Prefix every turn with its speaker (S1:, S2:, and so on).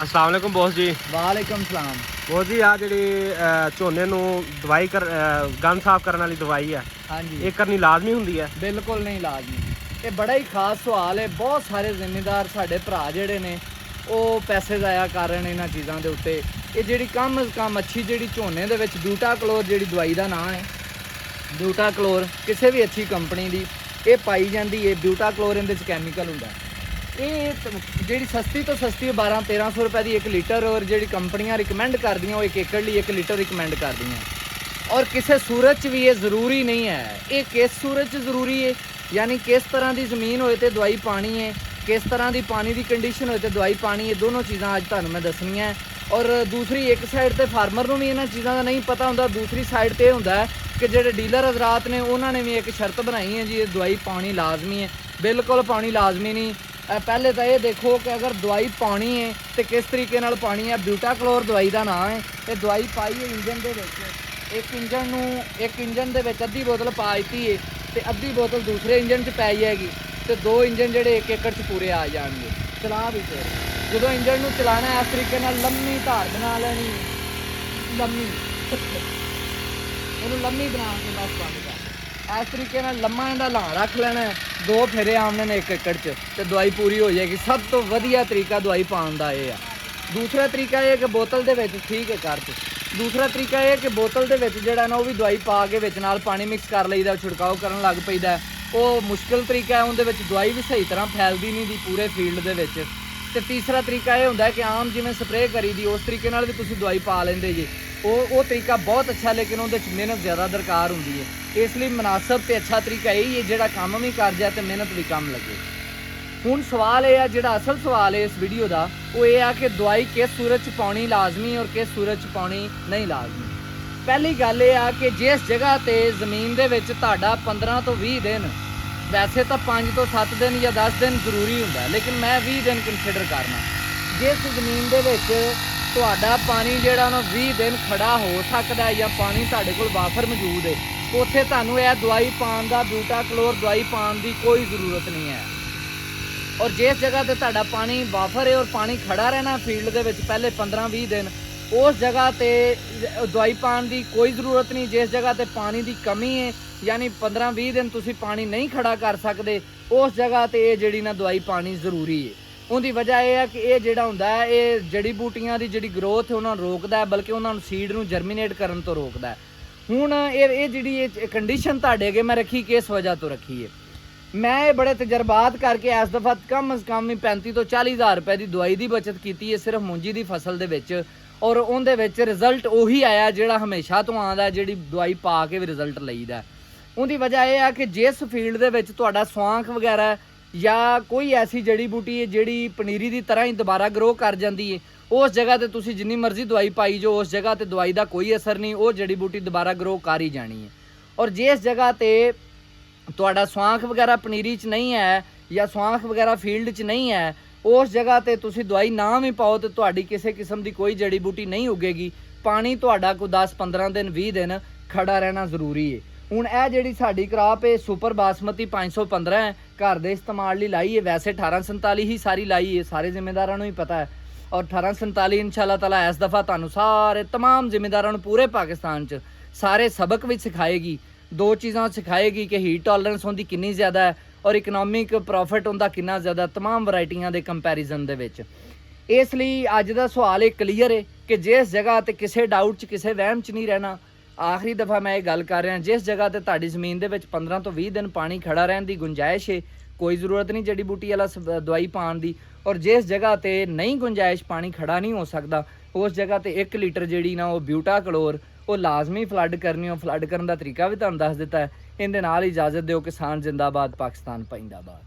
S1: अस्सलाम वालेकुम बॉस जी।
S2: वालेकुम सलाम।
S1: बॉस जी आ जी झोने दवाई कर गंद साफ करने वाली दवाई है,
S2: हाँ जी,
S1: ये करनी लाजमी होंगी है?
S2: बिल्कुल नहीं लाजमी। ये बड़ा ही खास सवाल है। बहुत सारे जिम्मेदार साढ़े भरा जिहड़े ने ਉਹ ਪੈਸੇ ਜ਼ਾਇਆ ਕਰ ਰਹੇ ਨੇ ਇਹਨਾਂ ਚੀਜ਼ਾਂ ਦੇ ਉੱਤੇ। ਇਹ ਜਿਹੜੀ ਕਮ ਅਜ਼ ਕਮ ਅੱਛੀ ਜਿਹੜੀ ਝੋਨੇ ਦੇ ਵਿੱਚ ਬਿਊਟਾਕਲੋਰ ਜਿਹੜੀ ਦਵਾਈ ਦਾ ਨਾਂ ਹੈ, ਬਿਊਟਾਕਲੋਰ ਕਿਸੇ ਵੀ ਅੱਛੀ ਕੰਪਨੀ ਦੀ ਇਹ ਪਾਈ ਜਾਂਦੀ ਹੈ। ਬਿਊਟਾਕਲੋਰ ਇਹਦੇ ਵਿੱਚ ਕੈਮੀਕਲ ਹੁੰਦਾ। ਇਹ ਜਿਹੜੀ ਸਸਤੀ ਤੋਂ ਸਸਤੀ 1200-1300 ਰੁਪਏ ਦੀ 1 ਲੀਟਰ, ਔਰ ਜਿਹੜੀ ਕੰਪਨੀਆਂ ਰਿਕਮੈਂਡ ਕਰਦੀਆਂ ਉਹ 1 ਏਕੜ ਲਈ 1 ਲੀਟਰ ਰਿਕਮੈਂਡ ਕਰਦੀਆਂ। ਔਰ ਕਿਸੇ ਸੂਰਤ 'ਚ ਵੀ ਇਹ ਜ਼ਰੂਰੀ ਨਹੀਂ ਹੈ। ਇਹ ਕਿਸ ਸੂਰਤ 'ਚ ਜ਼ਰੂਰੀ ਹੈ, ਯਾਨੀ ਕਿਸ ਤਰ੍ਹਾਂ ਦੀ ਜ਼ਮੀਨ ਹੋਏ ਤੇ ਦਵਾਈ ਪਾਣੀ ਹੈ, किस तरह की पानी की कंडीशन होए तो दवाई पानी, ये दोनों चीज़ां अज तुहानूं मैं दसनियां है। और दूसरी एक साइड ते फार्मर नूं भी इन्हां चीज़ां दा नहीं पता हुंदा, दूसरी साइड ते हुंदा है कि जिहड़े डीलर हजरात ने उन्होंने भी एक शर्त बनाई है जी, ये दवाई पानी लाजमी है। बिल्कुल पानी लाजमी नहीं। पहले तो ये देखो कि अगर दवाई पानी है तो किस तरीके नाल पानी है। ब्यूटाक्लोर दवाई का नाम है। ये दवाई पाई है इंजन दे विच, एक इंजन दे विच अद्धी बोतल पा दी है तो अद्धी बोतल दूसरे इंजन च पै जाएगी, तो 2 इंजन जोड़े 1 एकड़ च पूरे आ जाएंगे। चला भी फिर जो इंजन में चलाना इस तरीके लम्मी धार बना लैनी, लम्मी इन्हू लम्मी बना के बस बंद कर इस तरीके लम्मा इहदा ला रख लेना। 2 फेरे आने ने 1 एकड़ च तो दवाई पूरी हो जाएगी। सब तो वधिया तरीका दवाई पाने का यह है। दूसरा तरीका यह कि बोतल के विच ठीक है कर दूसरा तरीका यह कि बोतल के विच जिहड़ा ना वो भी दवाई पा के विच नाल पानी मिक्स कर लईदा, छिड़काव करन लग पैदा। वो मुश्किल तरीका है, उहदे विच दवाई भी सही तरह फैलदी नहीं दी पूरे फील्ड दे विच। ते तीसरा तरीका यह हुंदा है कि आम जिवें स्प्रे करी दी उस तरीके नाल भी तुसीं दवाई पा लैंदे जी। वो तरीका बहुत अच्छा, लेकिन उहदे च मेहनत ज़्यादा दरकार हुंदी है। इसलिए मुनासब ते अच्छा तरीका यही है जिहड़ा काम भी कर जाए तो मेहनत भी कम लगे। हुण सवाल यह है, जिहड़ा असल सवाल है इस वीडियो का वो ये है कि दवाई किस सूरत च पाउणी लाजमी और किस सूरत च पाउणी नहीं लाजमी। पहली गल यह है कि जिस जगह ते जमीन दे विच तुहाडा 15 तो 20 दिन, वैसे तो 5 तो 7 दिन या 10 दिन जरूरी हुंदा, लेकिन मैं 20 दिन कंसिडर करना। जिस जमीन दे विच तुहाडा पानी जिहड़ा ना 20 दिन खड़ा हो सकदा है या पानी तुहाडे कोल वाफर मौजूद है, उत्थे तुहानूं यह दवाई पाउण दा, ब्यूटाक्लोर दवाई पाउण दी कोई ज़रूरत नहीं है। और जिस जगह ते तुहाडा पानी वाफर है और पानी खड़ा रहना फील्ड दे विच पहले 15-20 दिन, उस जगह ते दवाई पाउण दी कोई ज़रूरत नहीं। जिस जगह ते पानी की कमी है, यानी 15-20 दिन तुसीं पानी नहीं खड़ा कर सकते, उस जगह ते ये जिहड़ी ना दवाई पानी जरूरी है। उनकी वजह यह है कि ये जिहड़ा हुंदा है ये जड़ी बूटियां की जिहड़ी ग्रोथ है उन्होंने रोकदा है, बल्कि उन्होंने सीड नूं जर्मीनेट करन तो रोकदा है। हुण ये जिहड़ी कंडीशन तुहाडे अगे मैं रखी किस वजह तो रखी है, मैं बड़े तजर्बात करके इस दफ़ा कम अज़ कम 35 तो 40 हज़ार रुपए की दवाई की बचत की है सिर्फ मूंजी की फसल दे विच। और उहदे विच रिजल्ट उही आया जिहड़ा हमेशा तो आंदा है, जिहड़ी दवाई पा के भी रिजल्ट लईदा। उहदी वजह यह है कि जिस फील्ड दे विच तुहाडा स्वांख वगैरह या कोई ऐसी जड़ी बूटी है जिहड़ी पनीरी की तरह ही दोबारा ग्रो कर जाती है, उस जगह ते तुसीं जिन्नी मर्जी दवाई पाई जो उस जगह ते दवाई का कोई असर नहीं, वो जड़ी बूटी दोबारा ग्रो कर ही जानी है। और जिस जगह ते तुहाडा स्वांख वगैरह पनीरी च नहीं है या स्वांख वगैरह फील्ड च नहीं है, उस जगह ते तुसीं दवाई ना भी पाओ तो तुहाडी किसी किस्म की कोई जड़ी बूटी नहीं उगेगी। पानी तुहाडा कोई 10-15 दिन 20 दिन खड़ा रहना जरूरी है। हुण यह जिहड़ी साडी क्रॉप है सुपर बासमती 515 है, घर दे इस्तेमाल लई लाई है। वैसे 1847 ही सारी लाई है, सारे जिम्मेदारां नूं ही पता है। और 1847 इंशाअल्लाह ताला इस दफ़ा तुहानूं सारे तमाम जिम्मेदारां नूं पूरे पाकिस्तान च सारे सबक भी सिखाएगी। 2 चीज़ां सिखाएगी कि हीट टॉलरेंस उनकी कितनी ज़्यादा है और इकनॉमिक प्रॉफिट उनका कितना ज़्यादा, तमाम वरायटियां दे कंपैरिजन दे विच। इसलिए अज दा सवाल एक क्लीयर है कि जिस जगह ते किसी डाउट च किसी वहम च नहीं रहना। आखिरी दफ़ा मैं ये गल कर रहा, जिस जगह ते तुहाडी ज़मीन दे विच 15 तो 20 दिन पानी खड़ा रहने की गुंजाइश है, कोई ज़रूरत नहीं जड़ी बूटी वाला दवाई पाउण दी। और जिस जगह ते नहीं गुंजाइश, पानी खड़ा नहीं हो सकता, उस जगह ते 1 लीटर जिहड़ी ना वो ब्यूटाक्लोर वो लाजमी फ्लड करनी। हो फ्लड करने का तरीका भी तुहानूं दस दिता है। इहदे नाल इजाज़त दिओ। किसान जिंदाबाद, पाकिस्तान जिंदाबाद।